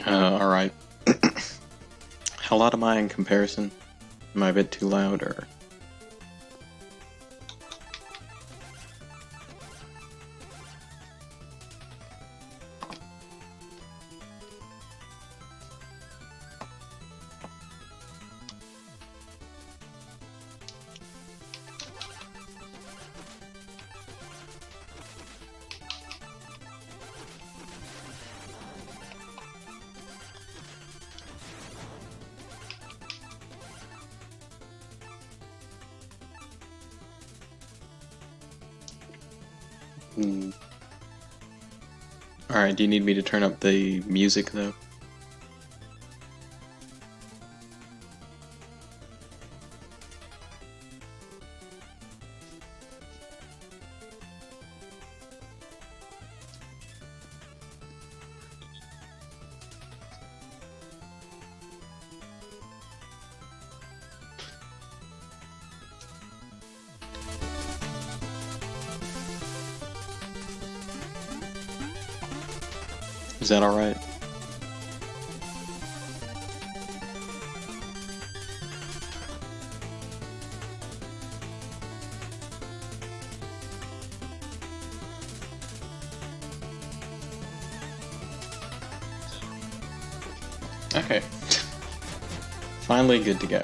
Alright. How loud am I in comparison? Am I a bit too loud, or...? Alright, do you need me to turn up the music, though? Is that alright? Okay. Finally good to go.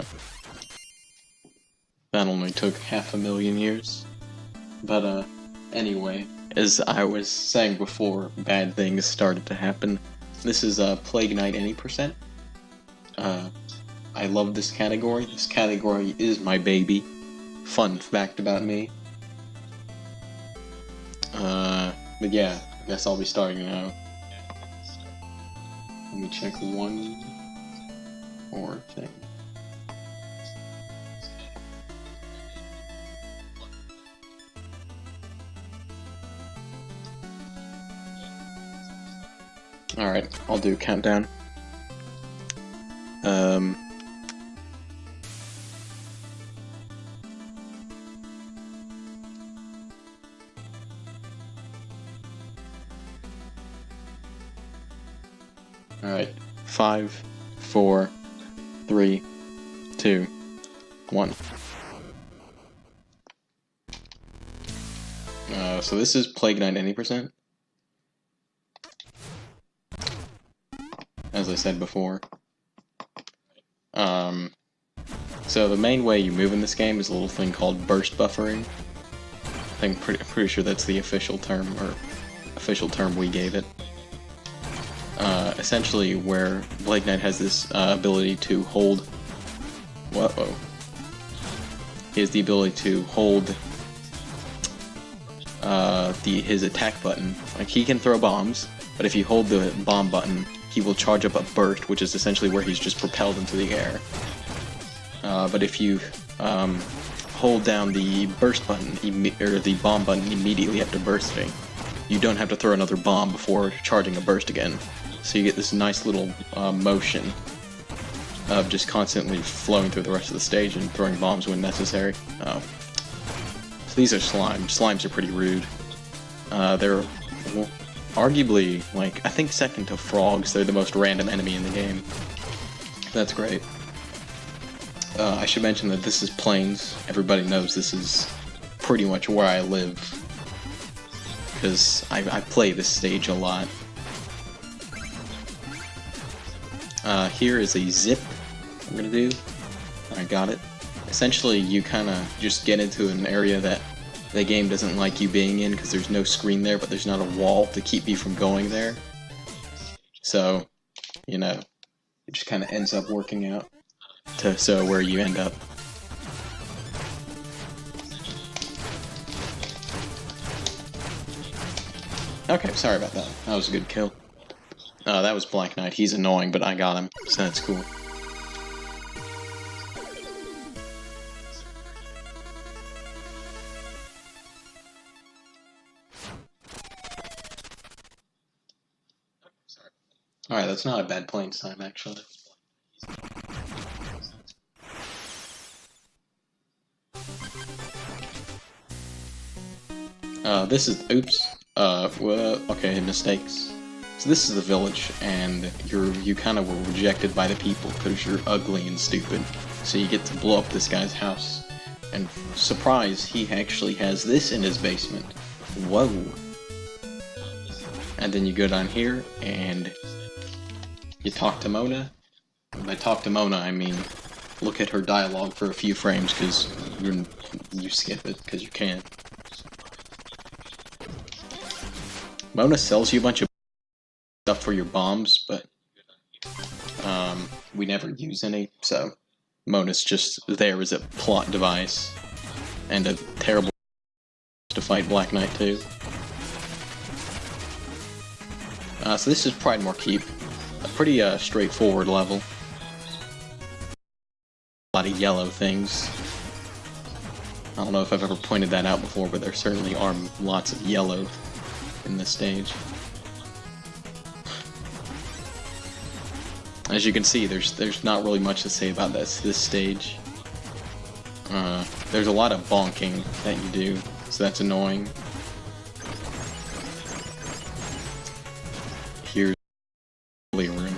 That only took 500,000 years. But, anyway, as I was saying before, bad things started to happen. This is, Plague Knight Any Percent. I love this category. This category is my baby. Fun fact about me. But yeah, I guess I'll be starting now. Let me check one more thing. Alright, I'll do countdown. Alright, 5, 4, 3, 2, 1. So this is Plague Knight Any Percent. As I said before. So the main way you move in this game is a little thing called burst buffering. I think pretty sure that's the official term, or official term we gave it. Essentially, where Plague Knight has this ability to hold. Whoa! He has the ability to hold his attack button. Like, he can throw bombs, but if you hold the bomb button, he will charge up a burst, which is essentially where he's just propelled into the air. But if you hold down the burst button, or the bomb button immediately after bursting, you don't have to throw another bomb before charging a burst again. So you get this nice little motion of just constantly flowing through the rest of the stage and throwing bombs when necessary. So these are slimes. Slimes are pretty rude. They're arguably, like, I think second to frogs, they're the most random enemy in the game. That's great. I should mention that this is Plains. Everybody knows this is pretty much where I live, because I play this stage a lot. Here is a zip I'm gonna do. I got it. Essentially, you kind of just get into an area that the game doesn't like you being in, because there's no screen there, but there's not a wall to keep you from going there. So, you know, it just kind of ends up working out to where you end up. Okay, sorry about that. That was a good kill. That was Black Knight. He's annoying, but I got him, so that's cool. Alright, that's not a bad Plains time, actually. This is... oops. Well, okay, mistakes. So this is the village, and you kind of were rejected by the people because you're ugly and stupid. So you get to blow up this guy's house. And surprise, he actually has this in his basement. Whoa. And then you go down here, and you talk to Mona. When I talk to Mona, I mean, look at her dialogue for a few frames, because you skip it, because you can. Mona sells you a bunch of stuff for your bombs, but we never use any, so Mona's just there as a plot device, and a terrible to fight Black Knight too. So this is Pridemore Keep, a pretty straightforward level. A lot of yellow things. I don't know if I've ever pointed that out before, but there certainly are lots of yellow in this stage. As you can see, there's not really much to say about this stage. There's a lot of bonking that you do, so that's annoying. Here's the room.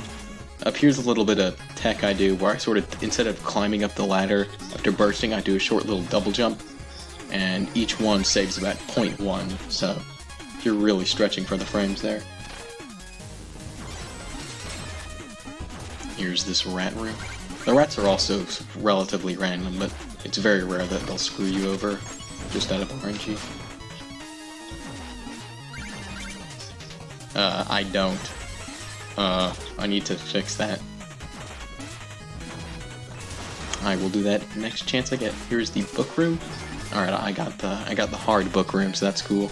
Up here's a little bit of tech I do, where I sort of, instead of climbing up the ladder after bursting, I do a short little double jump, and each one saves about 0.1, so you're really stretching for the frames there. Here's this rat room. The rats are also relatively random, but it's very rare that they'll screw you over just out of RNG. I don't. I need to fix that. I will do that next chance I get. Here's the book room. Alright, I got the hard book room, so that's cool.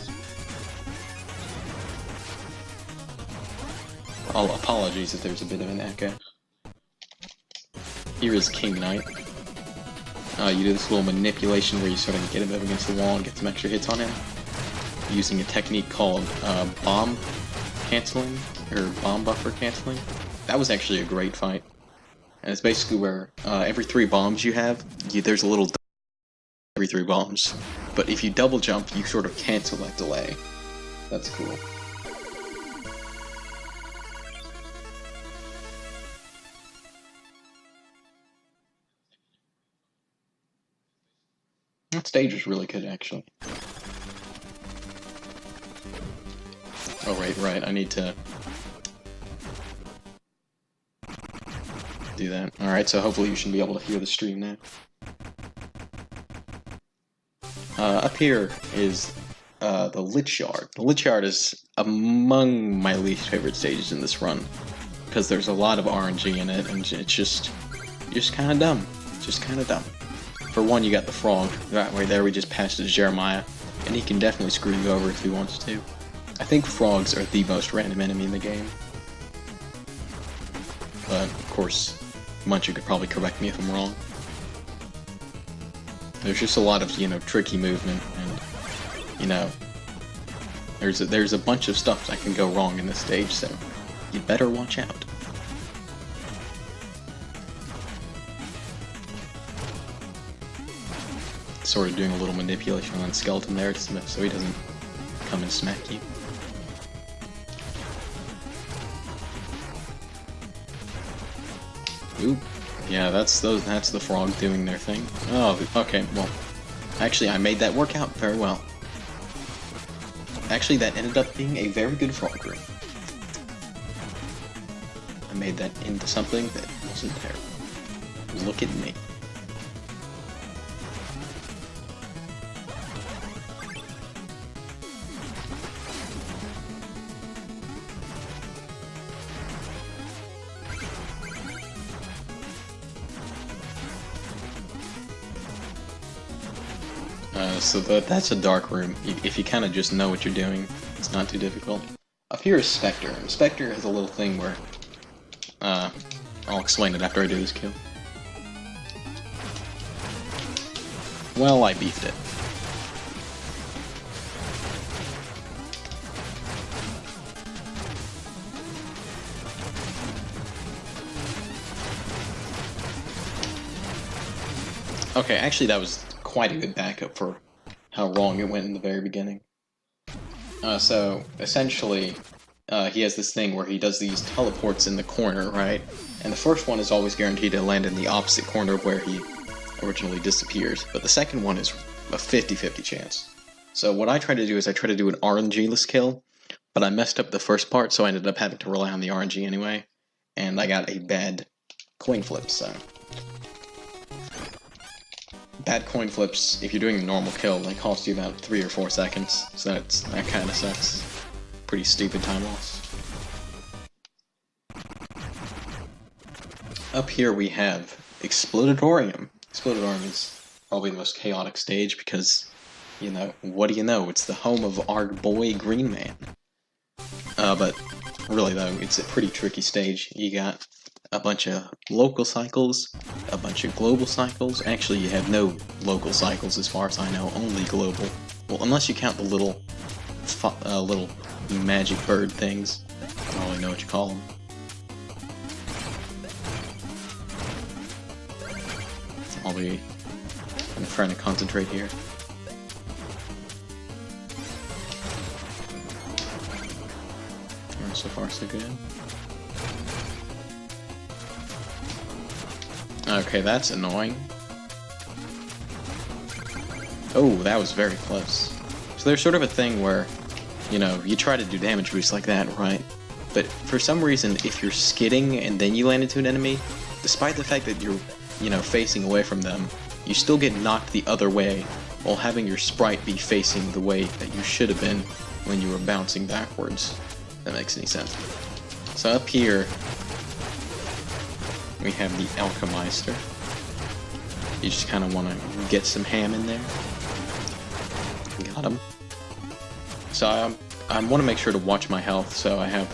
Apologies if there's a bit of an echo. Here is King Knight. You do this little manipulation where you sort of get him up against the wall and get some extra hits on him, using a technique called bomb canceling, or bomb buffer canceling. That was actually a great fight. And it's basically where every 3 bombs you have, there's a little every 3 bombs. But if you double jump, you sort of cancel that delay. That's cool. That stage is really good, actually. Oh, right, I need to do that. Alright, so hopefully you should be able to hear the stream now. Up here is the Lich Yard. The Lich Yard is among my least favorite stages in this run, because there's a lot of RNG in it, and it's just kind of dumb. Just kind of dumb. For one, you got the frog. Right there we just passed to Jeremiah, and he can definitely screw you over if he wants to. I think frogs are the most random enemy in the game. But, of course, Muncher could probably correct me if I'm wrong. There's just a lot of, tricky movement, and, there's a bunch of stuff that can go wrong in this stage, so you better watch out. Sort of doing a little manipulation on Skeleton there so he doesn't come and smack you. Oop. Yeah, that's the frog doing their thing. Oh, okay, well, actually I made that work out very well. Actually, that ended up being a very good frog room. I made that into something that wasn't there. Look at me. So that's a dark room. If you kind of just know what you're doing, it's not too difficult. Up here is Spectre. And Spectre has a little thing where... I'll explain it after I do this kill. Well, I beefed it. Okay, actually that was quite a good backup for how wrong it went in the very beginning. So, essentially, he has this thing where he does these teleports in the corner, right? And the first one is always guaranteed to land in the opposite corner of where he originally disappears, but the second one is a 50-50 chance. So what I try to do is I try to do an RNG-less kill, but I messed up the first part, so I ended up having to rely on the RNG anyway, and I got a bad coin flip, so... Bad coin flips, if you're doing a normal kill, they cost you about 3 or 4 seconds, so that kinda sucks. Pretty stupid time loss. Up here we have Explodatorium. Explodatorium is probably the most chaotic stage because, you know, what do you know? It's the home of our boy Green Man. But really though, it's a pretty tricky stage. You got a bunch of local cycles, a bunch of global cycles. Actually, you have no local cycles as far as I know, only global. Well, unless you count the little magic bird things. I don't really know what you call them. I'm trying to concentrate here. Alright, so far so good. Okay, that's annoying. Oh, that was very close. So there's sort of a thing where, you know, you try to do damage boosts like that, right? But for some reason, if you're skidding and then you land into an enemy, despite the fact that you're, you know, facing away from them, you still get knocked the other way while having your sprite be facing the way that you should have been when you were bouncing backwards. If that makes any sense. So up here, we have the Alchemeister. You just kind of want to get some ham in there. Got him. So I want to make sure to watch my health, so I have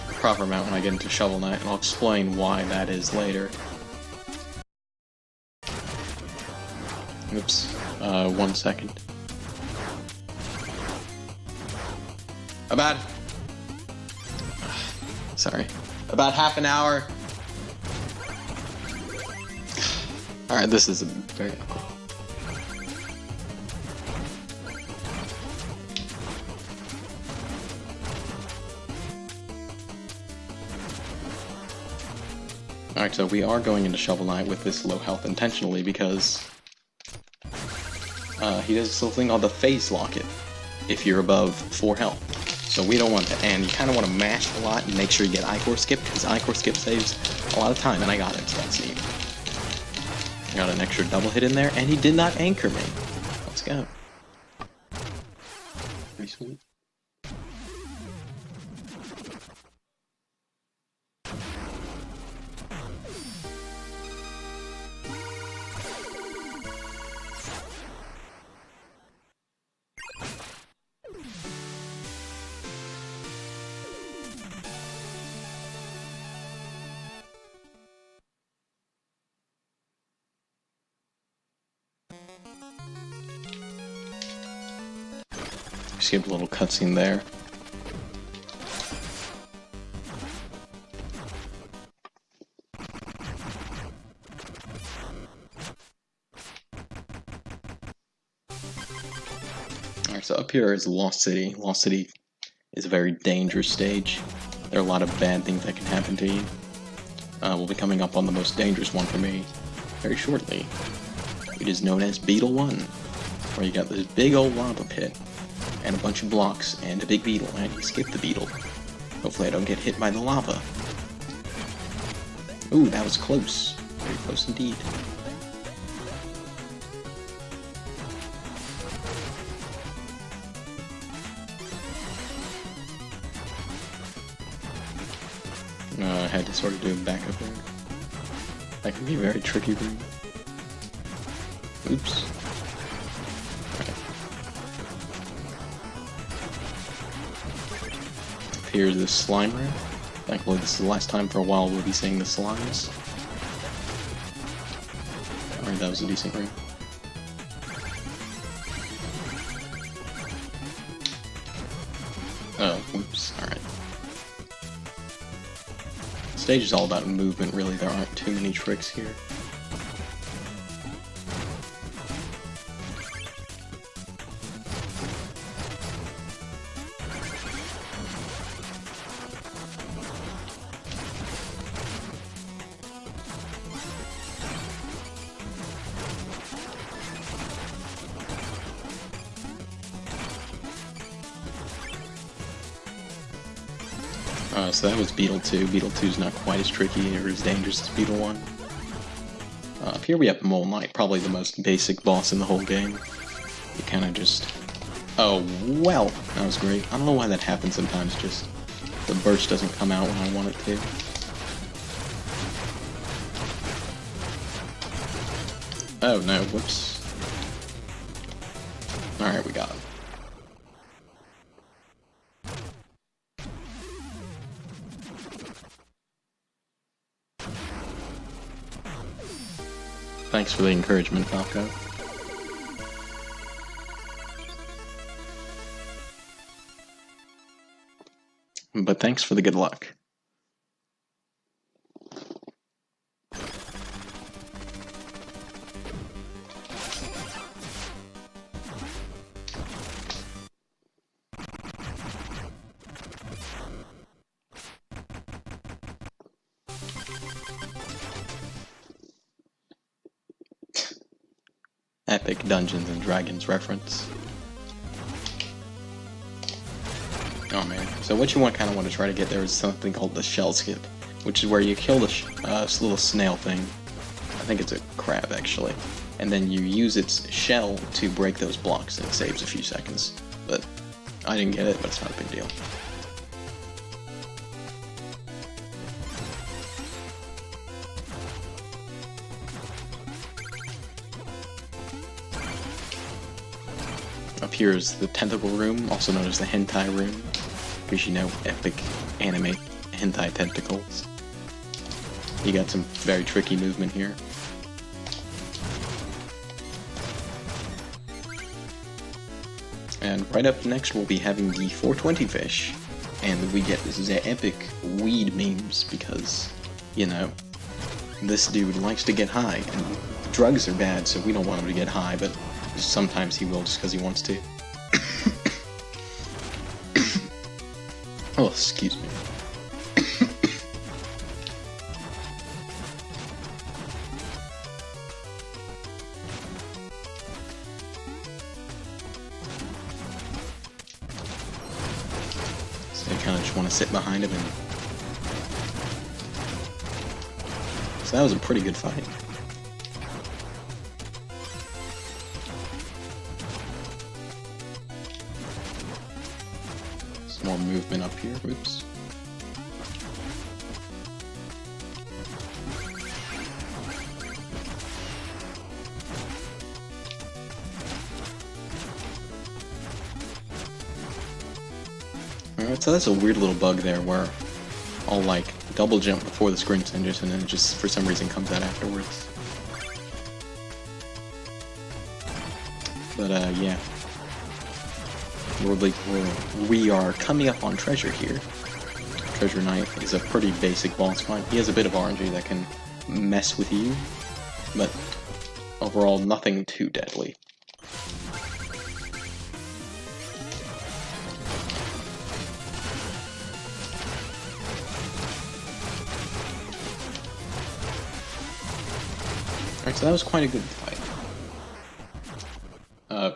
a proper amount when I get into Shovel Knight, and I'll explain why that is later. Oops. 1 second. Sorry. About half an hour. Alright, this is very awkward. Alright, so we are going into Shovel Knight with this low health intentionally because he does this little thing called the Phase Locket if you're above 4 health. So we don't want to, and you kind of want to mash a lot and make sure you get Ichor Skip, because Ichor Skip saves a lot of time, and I got it, so that's neat. Got an extra double hit in there, and he did not anchor me. Let's go. Pretty sweet. Skip a little cutscene there. Alright, so up here is Lost City. Lost City is a very dangerous stage. There are a lot of bad things that can happen to you. We'll be coming up on the most dangerous one for me very shortly. It is known as Beetle 1, where you got this big old lava pit and a bunch of blocks, and a big beetle, and you skip the beetle. Hopefully I don't get hit by the lava. Ooh, that was close. Very close indeed. I had to sort of do a backup there. That can be very tricky for me. Oops. Here's the slime ramp. Thankfully this is the last time for a while we'll be seeing the slimes. Alright, that was a decent ramp. Oh, whoops, alright. The stage is all about movement, really. There aren't too many tricks here. So that was Beetle 2. Beetle 2 is not quite as tricky or as dangerous as Beetle 1. Up here we have Mole Knight, probably the most basic boss in the whole game. You kind of just... Oh, well, that was great. I don't know why that happens sometimes, just the burst doesn't come out when I want it to. Oh no, whoops. Alright, we got him. Thanks for the encouragement, Falco. But thanks for the good luck. Epic Dungeons and Dragons reference. Oh man. So what you kind of want to try to get there is something called the shell skip, which is where you kill the little snail thing. I think it's a crab actually. And then you use its shell to break those blocks, and it saves a few seconds. But I didn't get it, but it's not a big deal. Up here is the tentacle room, also known as the hentai room, because you know, epic anime hentai tentacles. You got some very tricky movement here. And right up next we'll be having the 420 fish, and we get this epic weed memes because, you know, this dude likes to get high, and drugs are bad, so we don't want him to get high, but sometimes he will just because he wants to. Oh, excuse me. So you kind of just want to sit behind him and... So that was a pretty good fight. More movement up here, oops. Alright, so that's a weird little bug there where I'll like double jump before the screen changes and then it just for some reason comes out afterwards. But yeah. We are coming up on Treasure here. Treasure Knight is a pretty basic boss fight. He has a bit of RNG that can mess with you, but overall nothing too deadly. Alright, so that was quite a good fight.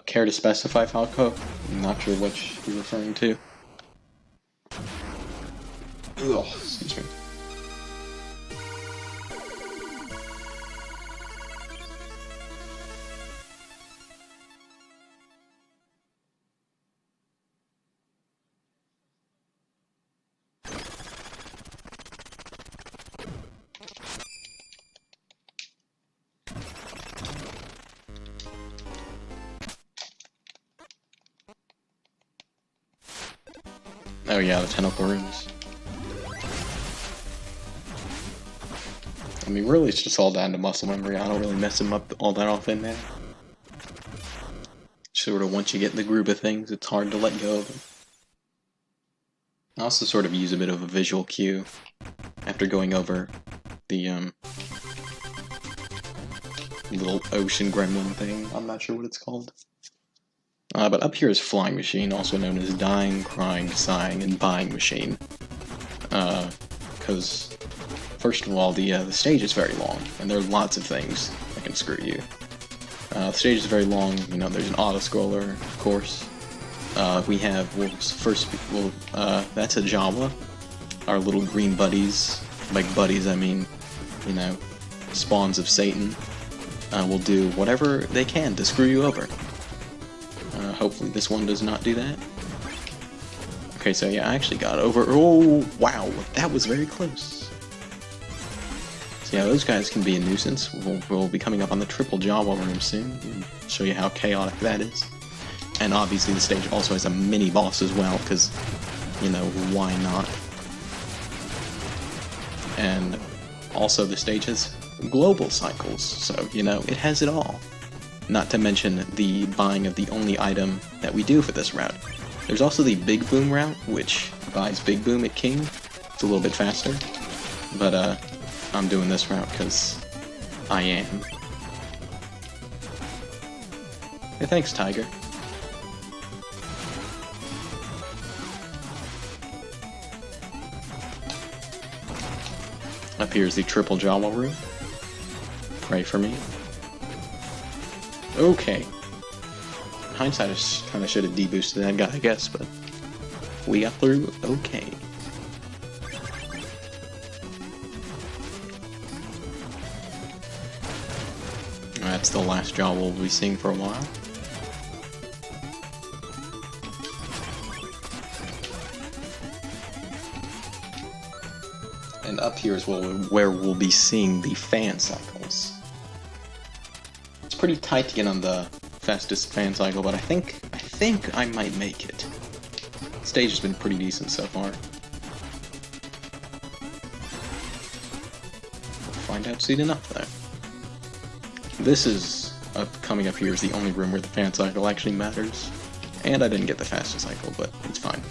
Care to specify, Falco? I'm not sure what you're referring to. Ugh, excuse me. Oh yeah, the tentacle rooms. I mean, really it's just all down to muscle memory. I don't really mess him up all that often now. Sort of once you get in the groove of things, it's hard to let go of them. I also sort of use a bit of a visual cue after going over the little ocean gremlin thing. I'm not sure what it's called. But up here is Flying Machine, also known as Dying, Crying, Sighing, and Buying Machine. Because, first of all, the stage is very long, and there are lots of things that can screw you. The stage is very long, you know, there's an auto-scroller, of course. We have, that's a Jawa. our little green buddies, by buddies I mean, you know, spawns of Satan, will do whatever they can to screw you over. Hopefully this one does not do that. Okay, so yeah, I actually got over. Oh, wow, that was very close. So yeah, those guys can be a nuisance. We'll be coming up on the triple Jawa room soon. I'll show you how chaotic that is. And obviously the stage also has a mini boss as well, because, you know, why not? And also the stage has global cycles, so, you know, it has it all. Not to mention the buying of the only item that we do for this route. There's also the Big Boom route, which buys Big Boom at King. It's a little bit faster, but I'm doing this route because I am. Hey, thanks, Tiger. Up here is the triple Jawa room. Pray for me. Okay. Hindsight, I kind of should have deboosted that guy, I guess, but we got through okay. That's the last job we'll be seeing for a while. And up here is where we'll be seeing the fan cycles. It's pretty tight to get on the fastest fan cycle, but I think I might make it. The stage has been pretty decent so far. We'll find out soon enough, though. This is coming up here is the only room where the fan cycle actually matters, and I didn't get the fastest cycle, but it's fine.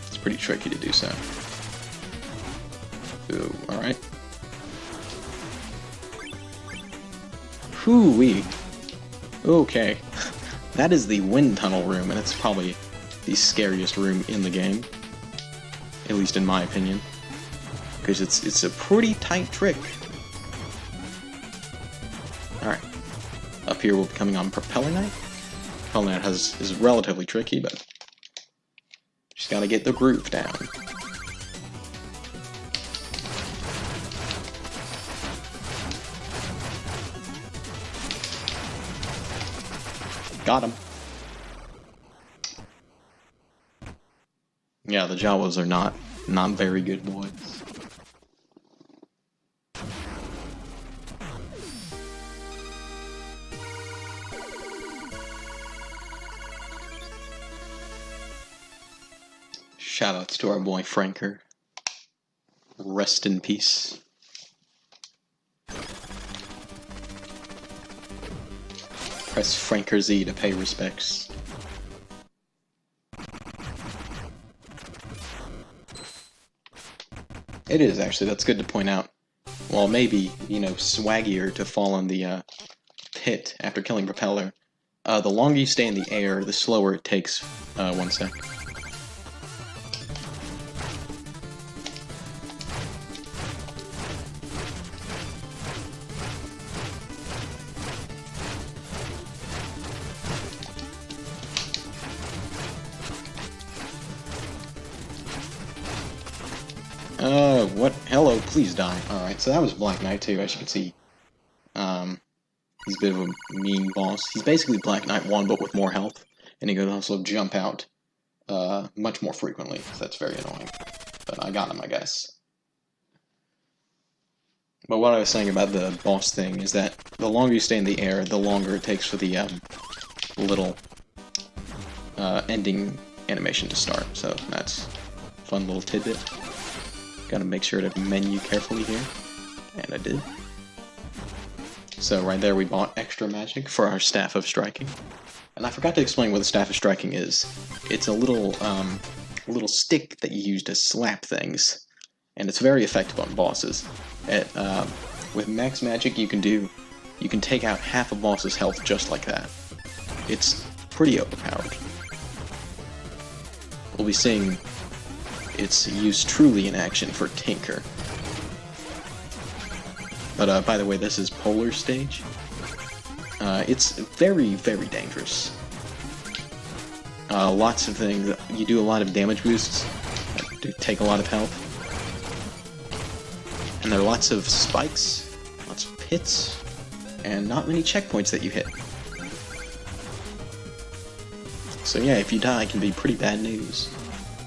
It's pretty tricky to do so. Ooh, all right. Hoo-wee. Okay. That is the wind tunnel room, and it's probably the scariest room in the game. At least in my opinion. Because it's a pretty tight trick. Alright. Up here we'll be coming on Propeller Knight. Propeller Knight is relatively tricky, but just gotta get the groove down. Got him. Yeah, the Jawas are not very good boys. Shoutouts to our boy Franker. Rest in peace. Press Franker Z to pay respects. It is, actually, that's good to point out. Well, maybe, you know, swaggier to fall on the pit after killing Propeller. The longer you stay in the air, the slower it takes. 1 sec. What? Hello, please die. Alright, so that was Black Knight too, as you can see. He's a bit of a mean boss. He's basically Black Knight 1, but with more health. And he can also jump out much more frequently, so that's very annoying. But I got him, I guess. But what I was saying about the boss thing is that the longer you stay in the air, the longer it takes for the little ending animation to start. So that's a fun little tidbit. Gotta make sure to menu carefully here. And I did. So right there we bought extra magic for our Staff of Striking. And I forgot to explain what the Staff of Striking is. It's a little stick that you use to slap things. And it's very effective on bosses. With max magic you can take out half a boss's health just like that. It's pretty overpowered. We'll be seeing its use truly in action for Tinker. But by the way, this is Polar Stage. It's very, very dangerous. Lots of things. You do a lot of damage boosts. do take a lot of health. And there are lots of spikes, lots of pits, and not many checkpoints that you hit. So yeah, if you die, it can be pretty bad news.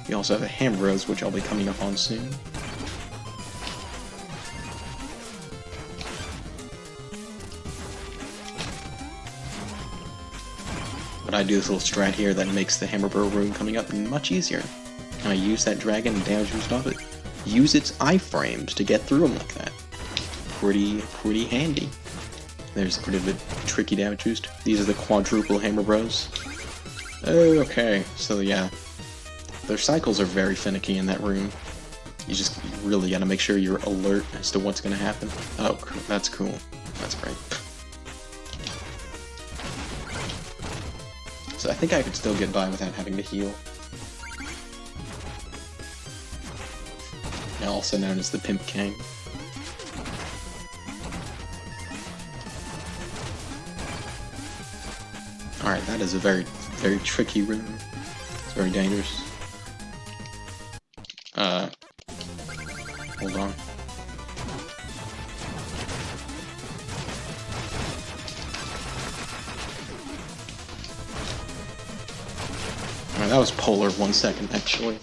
You also have a Hammer Bros, which I'll be coming up on soon. But I do this little strat here that makes the Hammer Bro room coming up much easier. And I use that dragon and damage boost off it. Use its iframes to get through them like that. Pretty handy. There's a pretty bit tricky damage boost. These are the quadruple Hammer Bros. Okay, so yeah. Their cycles are very finicky in that room. You just really gotta make sure you're alert as to what's gonna happen. Oh, that's cool. That's great. So I think I could still get by without having to heal. Also known as the Pimp King. Alright, that is a very tricky room. It's very dangerous. Hold on. Alright, that was polar 1 second, actually.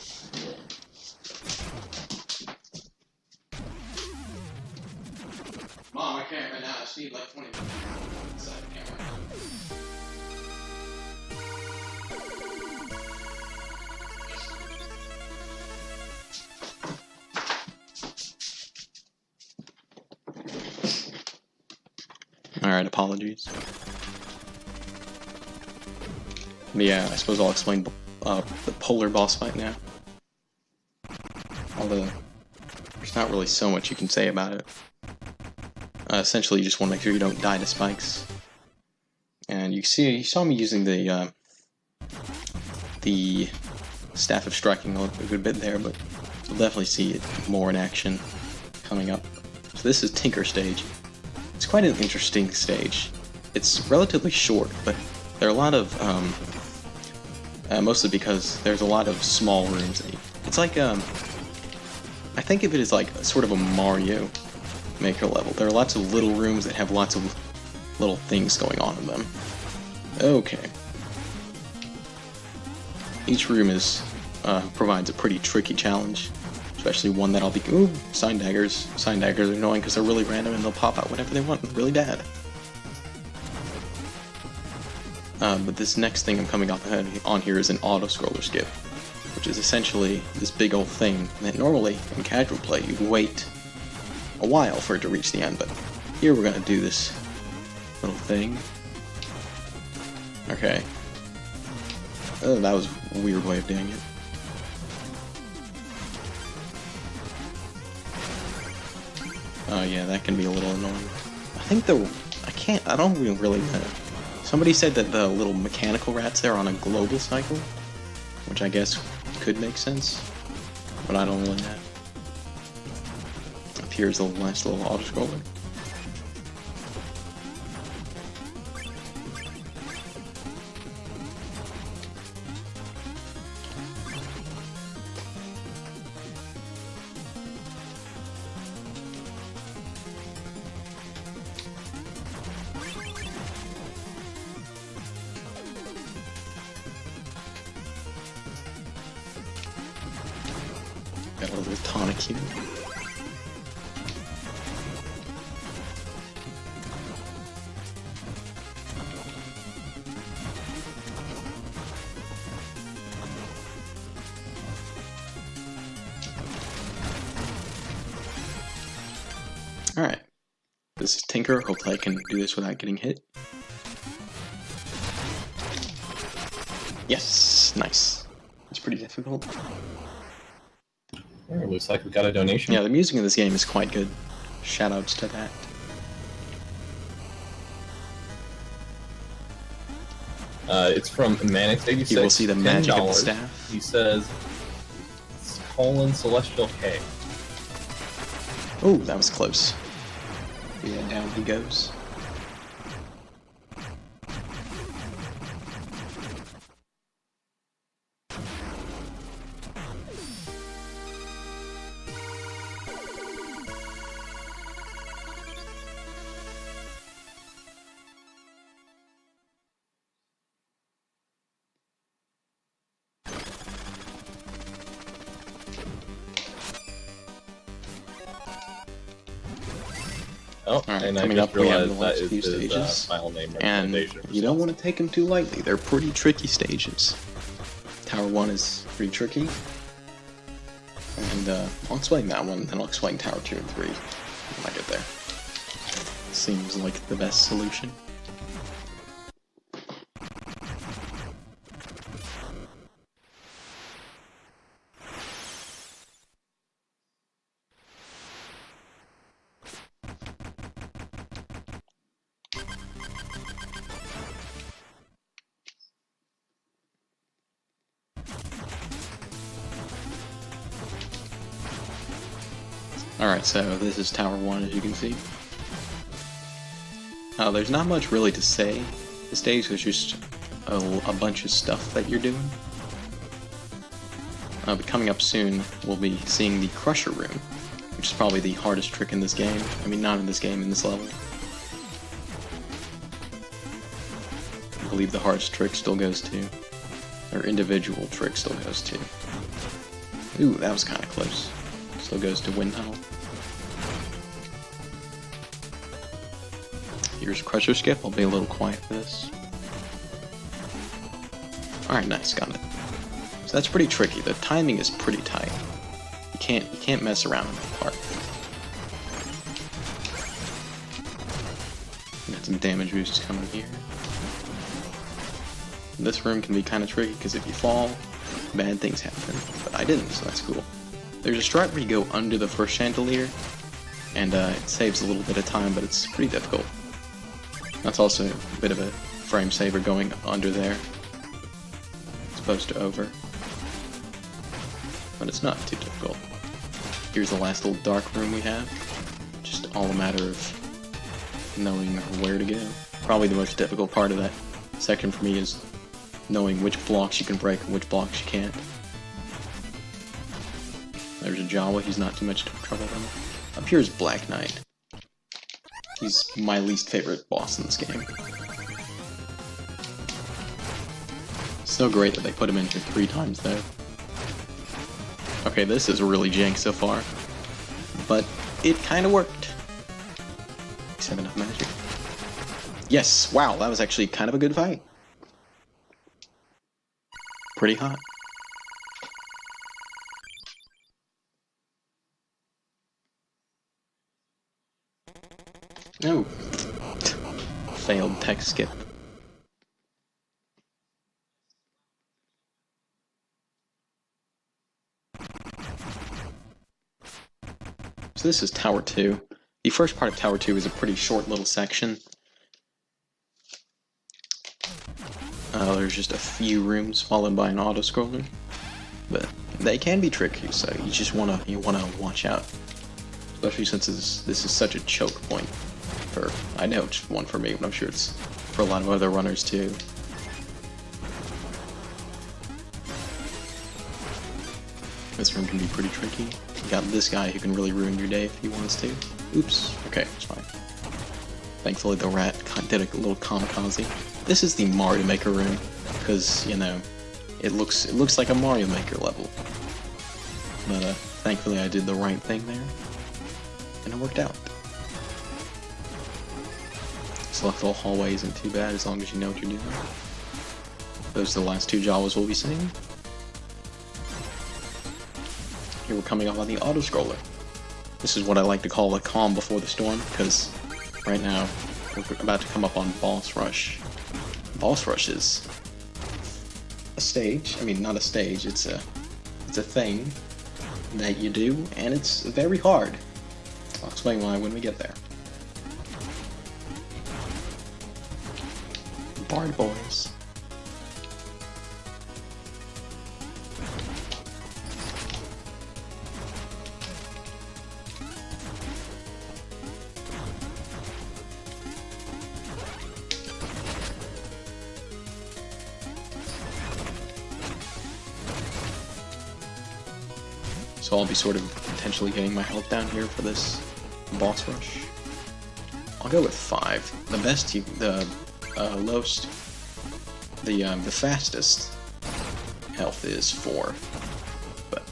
Mom, I can't right now. I just need like 20 minutes. Alright, apologies. But yeah, I suppose I'll explain the polar boss fight now. Although, there's not really so much you can say about it. Essentially, you just want to make sure you don't die to spikes. And you saw me using the Staff of Striking a good bit there, but you'll definitely see it more in action coming up. So this is Tinker Stage. It's quite an interesting stage. It's relatively short, but there are a lot of, mostly because there's a lot of small rooms. It's like, I think of it as like sort of a Mario Maker level. There are lots of little rooms that have lots of little things going on in them. Okay. Each room provides a pretty tricky challenge. Especially one that I'll be... Ooh, Sign Daggers. Sign Daggers are annoying because they're really random and they'll pop out whenever they want. Really bad. But this next thing I'm coming up on here is an auto-scroller skip. Which is essentially this big old thing that normally, in casual play, you'd wait a while for it to reach the end. But here we're going to do this little thing. Okay. Oh, that was a weird way of doing it. Oh yeah, that can be a little annoying. I think I don't even really know. Somebody said that the little mechanical rats there are on a global cycle, which I guess could make sense, but I don't really know. Up here's a nice little auto-scroller. Got a little tonic here. Alright. This is Tinker. Hopefully I can do this without getting hit. Yes! Nice. It's pretty difficult. Oh, looks like we got a donation. Yeah, the music in this game is quite good. Shoutouts to that. It's from Manix86. You will see the magic of the $10. staff. He says, Celestial K. Oh, that was close. Yeah, down he goes. Oh, Alright, and I coming just up we have realized the that last is few his stages. file name And recommendation. you don't want to take them too lightly. They're pretty tricky stages. Tower 1 is pretty tricky. And I'll explain that one, then I'll explain Tower 2 and 3 when I get there. Seems like the best solution. Alright, so this is Tower 1, as you can see. There's not much really to say. The stage is just a bunch of stuff that you're doing. But coming up soon, we'll be seeing the Crusher Room, which is probably the hardest trick in this game. I mean, not in this game, in this level. I believe the hardest trick still goes to, or individual trick still goes to. Ooh, that was kind of close. Still goes to Wind Tunnel. Here's Crusher Skip. I'll be a little quiet for this. Alright, nice, got it. So that's pretty tricky. The timing is pretty tight. You can't mess around in that part. Got some damage boosts coming here. This room can be kind of tricky because if you fall, bad things happen. But I didn't, so that's cool. There's a strat where you go under the first chandelier, and it saves a little bit of time, but it's pretty difficult. That's also a bit of a frame saver going under there, as opposed to over. But it's not too difficult. Here's the last little dark room we have. Just all a matter of knowing where to go. Probably the most difficult part of that section for me is knowing which blocks you can break and which blocks you can't. There's a Jawa, he's not too much trouble though. Up here is Black Knight. He's my least favorite boss in this game. So great that they put him in here 3 times though. Okay, this is really jank so far, but it kind of worked. 7 of magic. Yes, wow, that was actually kind of a good fight. Pretty hot. No. Failed tech skip. So this is Tower 2. The first part of Tower 2 is a pretty short little section. There's just a few rooms followed by an auto-scroller. But they can be tricky, so you just wanna watch out. Especially since this is such a choke point. I know it's one for me, but I'm sure it's for a lot of other runners too. This room can be pretty tricky. You got this guy who can really ruin your day if he wants to. Oops. Okay, it's fine. Thankfully the rat did a little kamikaze. This is the Mario Maker room, because, you know, it looks like a Mario Maker level. But thankfully I did the right thing there, and it worked out. This little hallway isn't too bad as long as you know what you're doing. Those are the last 2 Jawas we'll be seeing. Here we're coming up on the auto-scroller. This is what I like to call a calm before the storm, because right now we're about to come up on Boss Rush. Boss Rush is a stage. I mean, not a stage. It's a thing that you do, and it's very hard. I'll explain why when we get there. Bard Boys. So I'll be sort of potentially getting my health down here for this boss rush. I'll go with 5. The best, the lowest, the fastest health is 4, but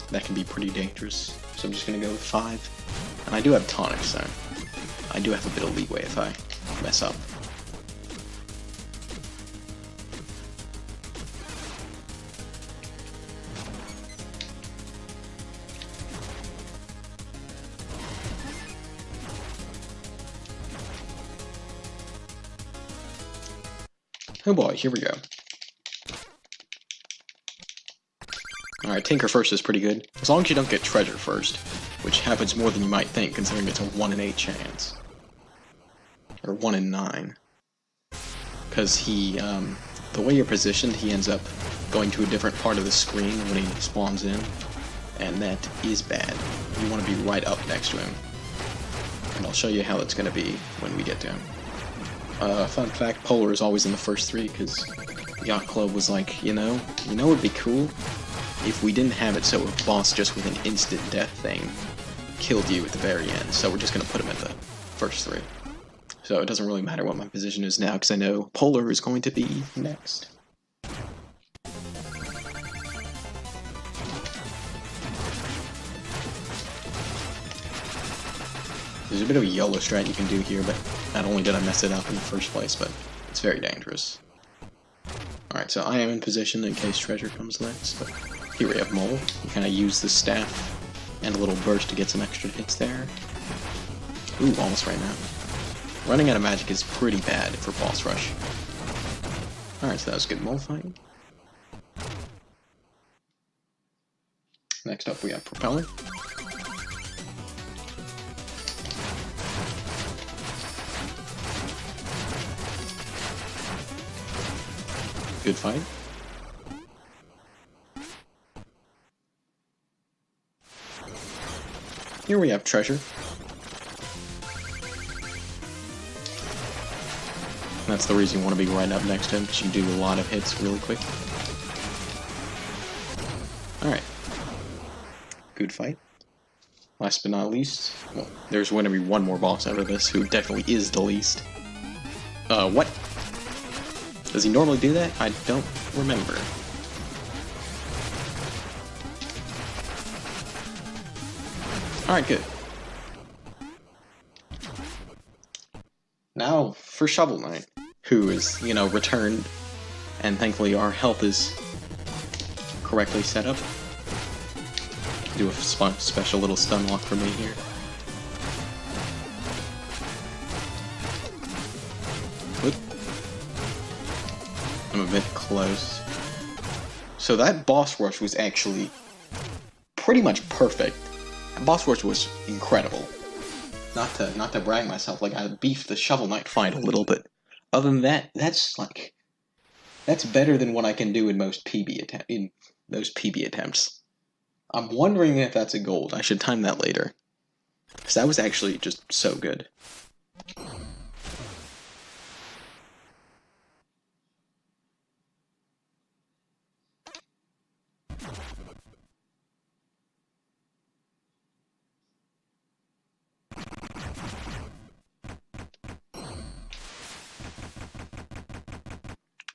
that can be pretty dangerous. So I'm just gonna go with 5, and I do have tonics, so I do have a bit of leeway if I mess up. Oh boy, here we go. Alright, Tinker first is pretty good. As long as you don't get Treasure first, which happens more than you might think, considering it's a 1 in 8 chance. Or 1 in 9. Because he, the way you're positioned, he ends up going to a different part of the screen when he spawns in, and that is bad. You want to be right up next to him. And I'll show you how it's going to be when we get to him. Fun fact, Polar is always in the first 3, because Yacht Club was like, you know what'd be cool? If we didn't have it so a boss just with an instant death thing killed you at the very end, so we're just going to put him at the first 3. So it doesn't really matter what my position is now, because I know Polar is going to be next. There's a bit of a YOLO strat you can do here, but not only did I mess it up in the first place, but it's very dangerous. Alright, so I am in position in case Treasure comes next, but here we have Mole. You kind of use the staff and a little burst to get some extra hits there. Ooh, almost right now. Running out of magic is pretty bad for boss rush. Alright, so that was a good Mole fight. Next up we have Propeller. Good fight. Here we have Treasure. That's the reason you want to be right up next to him, because you can do a lot of hits really quick. Alright. Good fight. Last but not least, well, there's going to be one more boss out of this, who definitely is the least. What? Does he normally do that? I don't remember. Alright, good. Now for Shovel Knight, who is, returned, and thankfully our health is correctly set up. Do a special little stun lock for me here. Whoop. I'm a bit close. So that boss rush was actually pretty much perfect. That boss rush was incredible. Not to brag myself, like I beefed the Shovel Knight fight a little, but other than that, that's better than what I can do in most those PB attempts. I'm wondering if that's a gold. I should time that later, because that was actually just so good.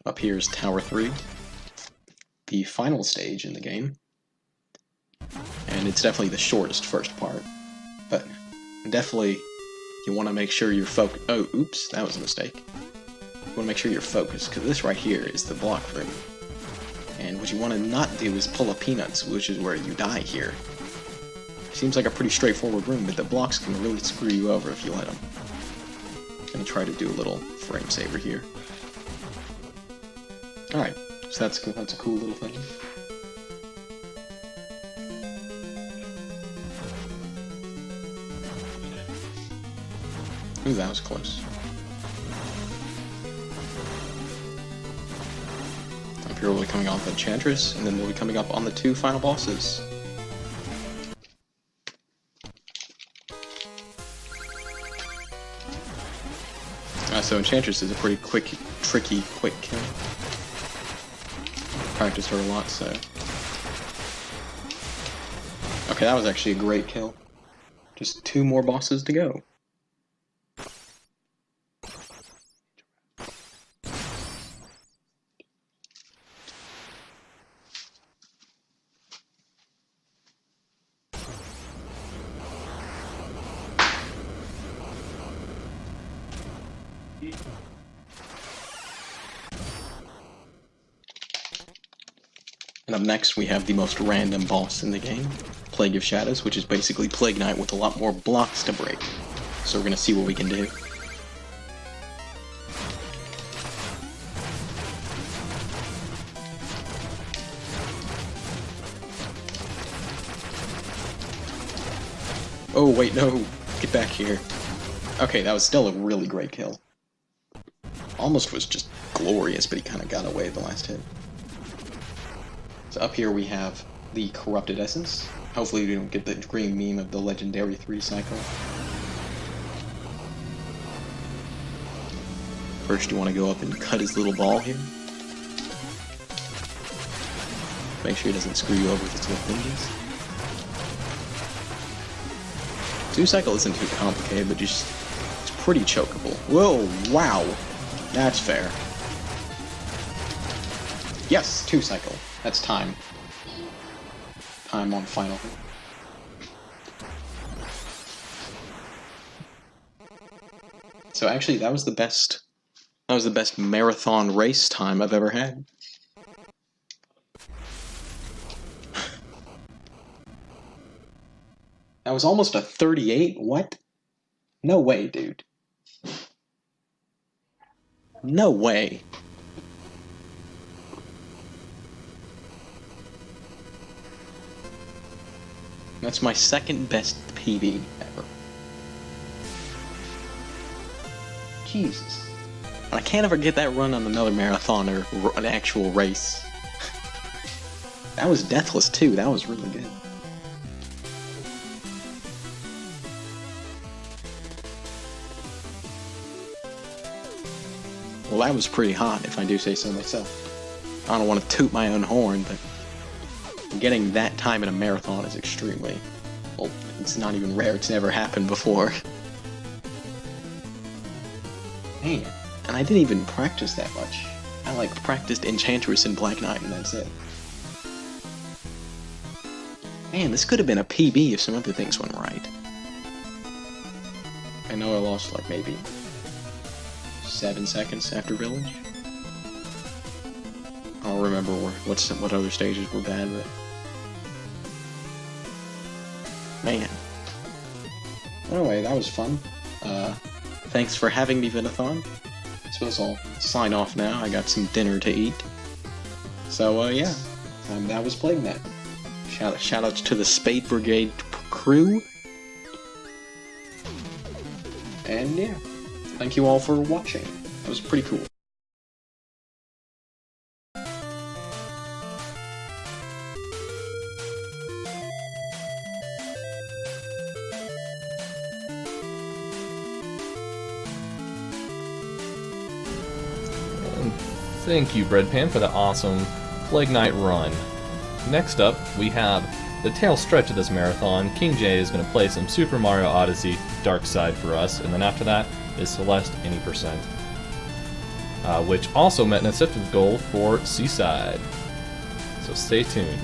Up here is Tower 3, the final stage in the game, and it's definitely the shortest first part, but definitely you want to make sure you're focused. Oh, oops, that was a mistake. You want to make sure you're focused, because this right here is the block room, and what you want to not do is pull a Peanuts, which is where you die here. Seems like a pretty straightforward room, but the blocks can really screw you over if you let them. I'm going to try to do a little frame saver here. Alright, so that's cool. That's a cool little thing. Ooh, that was close. Up here we'll be coming off Enchantress, and then we'll be coming up on the 2 final bosses. So Enchantress is a pretty tricky, quick kill. Practiced her a lot, so... Okay, that was actually a great kill. Just 2 more bosses to go. up next, we have the most random boss in the game, Plague of Shadows, which is basically Plague Knight with a lot more blocks to break. So we're gonna see what we can do. Oh, wait, no. Get back here. Okay, that was still a really great kill. Almost was just glorious, but he kind of got away the last hit. So up here we have the Corrupted Essence. Hopefully we don't get the green meme of the legendary 3 cycle. First you want to go up and cut his little ball here. Make sure he doesn't screw you over with his little fingers. 2 cycle isn't too complicated, but just it's pretty chokeable. Whoa, wow. That's fair. Yes, 2 cycle. That's time. Time on final. So actually that was the best marathon race time I've ever had. That was almost a 38? What? No way, dude. No way. That's my second best PB ever. Jesus. And I can't ever get that run on another marathon or an actual race. That was deathless too, that was really good. Well, that was pretty hot, if I do say so myself. I don't want to toot my own horn, but getting that time in a marathon is extremely... well, it's not even rare, it's never happened before. Man, and I didn't even practice that much. I, like, practiced Enchantress and Black Knight, and that's it. Man, this could have been a PB if some other things went right. I know I lost, like, maybe 7 seconds after Village. I don't remember what other stages were bad, but... man. Anyway, that was fun. Thanks for having me, Vinathon. I suppose I'll sign off now. I got some dinner to eat. So, yeah. That was Plague Knight. Shoutouts to the Spade Brigade crew. And, yeah. Thank you all for watching. That was pretty cool. Thank you, Breadpan, for the awesome Plague Knight run. Next up, we have the tail stretch of this marathon. King J is going to play some Super Mario Odyssey Dark Side for us, and then after that is Celeste any percent, which also met an acceptance goal for Seaside. So stay tuned.